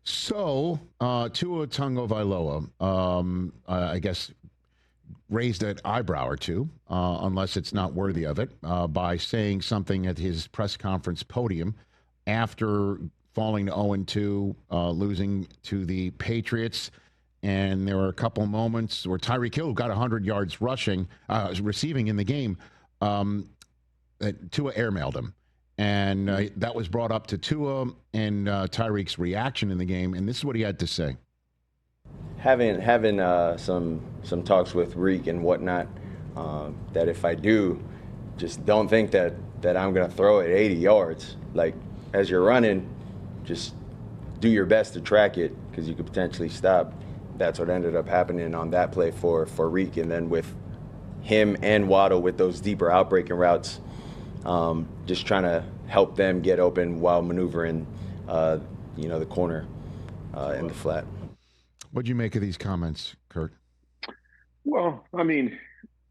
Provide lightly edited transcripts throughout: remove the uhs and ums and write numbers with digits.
So, Tua Tagovailoa, I guess, raised an eyebrow or two, unless it's not worthy of it, by saying something at his press conference podium after falling to 0-2, losing to the Patriots. And there were a couple moments where Tyreek Hill got 100 yards receiving in the game. Tua airmailed him. And that was brought up to Tua and Tyreek's reaction in the game. And this is what he had to say. Having some talks with Reek and whatnot, that if I do, just don't think that I'm going to throw it 80 yards. Like, as you're running, just do your best to track it because you could potentially stop. That's what ended up happening on that play for Reek. And then with him and Waddle with those deeper outbreaking routes, just trying to help them get open while maneuvering, the corner in the flat. What'd you make of these comments, Kurt? Well, the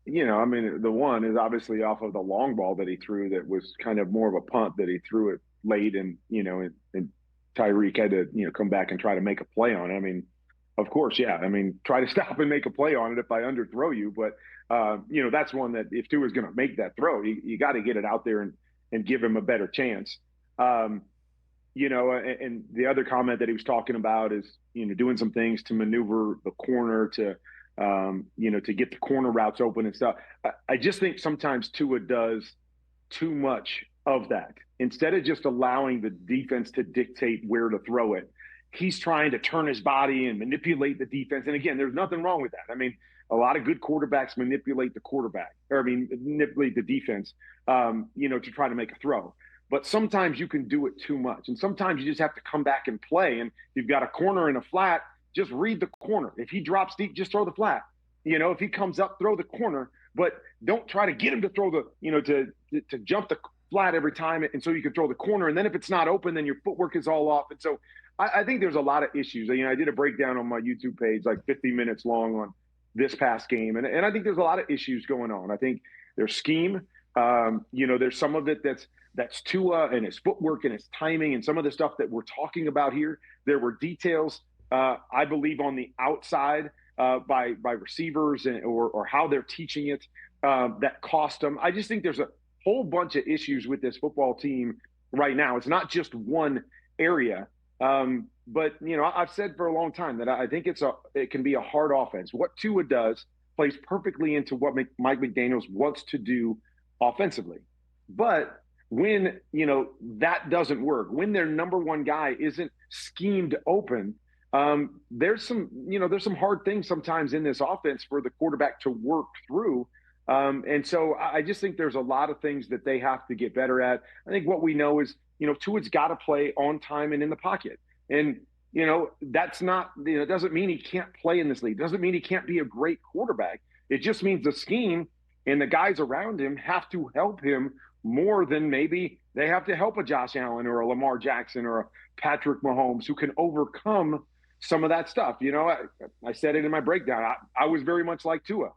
one is obviously off of the long ball that he threw that was kind of more of a punt that he threw it late and Tyreek had to, come back and try to make a play on it. Of course, yeah. Try to stop and make a play on it if I underthrow you. But, that's one that if Tua's going to make that throw, you got to get it out there and give him a better chance. And the other comment that he was talking about is, doing some things to maneuver the corner to get the corner routes open and stuff. I just think sometimes Tua does too much of that. Instead of just allowing the defense to dictate where to throw it, he's trying to turn his body and manipulate the defense. And again, there's nothing wrong with that. A lot of good quarterbacks manipulate manipulate the defense, to try to make a throw. But sometimes you can do it too much. And sometimes you just have to come back and play. And you've got a corner and a flat, just read the corner. If he drops deep, just throw the flat. If he comes up, throw the corner. But don't try to get him to throw the, to jump the flat every time. And so you can throw the corner. And then if it's not open, then your footwork is all off. And so I think there's a lot of issues. I did a breakdown on my YouTube page, like 50 minutes long on this past game. And I think there's a lot of issues going on. I think there's scheme. There's some of it that's Tua and his footwork and his timing and some of the stuff that we're talking about here. There were details, I believe, on the outside by receivers or how they're teaching it that cost them. I just think there's a whole bunch of issues with this football team right now. It's not just one area. But I've said for a long time that I think it can be a hard offense. What Tua does plays perfectly into what Mike McDaniels wants to do offensively. But when, that doesn't work, when their number one guy isn't schemed open, there's some hard things sometimes in this offense for the quarterback to work through. And so I just think there's a lot of things that they have to get better at. I think what we know is, Tua's got to play on time and in the pocket. And, that's not, it doesn't mean he can't play in this league. It doesn't mean he can't be a great quarterback. It just means the scheme and the guys around him have to help him more than maybe they have to help a Josh Allen or a Lamar Jackson or a Patrick Mahomes who can overcome some of that stuff. I said it in my breakdown. I was very much like Tua.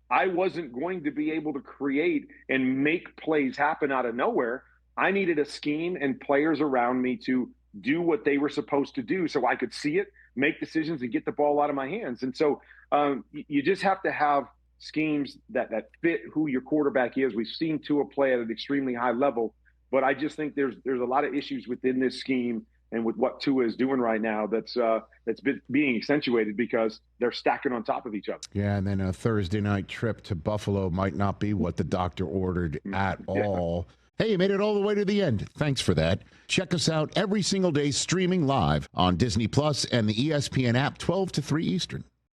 I wasn't going to be able to create and make plays happen out of nowhere. I needed a scheme and players around me to do what they were supposed to do so I could see it, make decisions, and get the ball out of my hands. And so you just have to have schemes that fit who your quarterback is. We've seen Tua play at an extremely high level, but I just think there's a lot of issues within this scheme and with what Tua is doing right now that's being accentuated because they're stacking on top of each other. Yeah, and then a Thursday night trip to Buffalo might not be what the doctor ordered at all. Hey, you made it all the way to the end. Thanks for that. Check us out every single day streaming live on Disney Plus and the ESPN app 12 to 3 Eastern.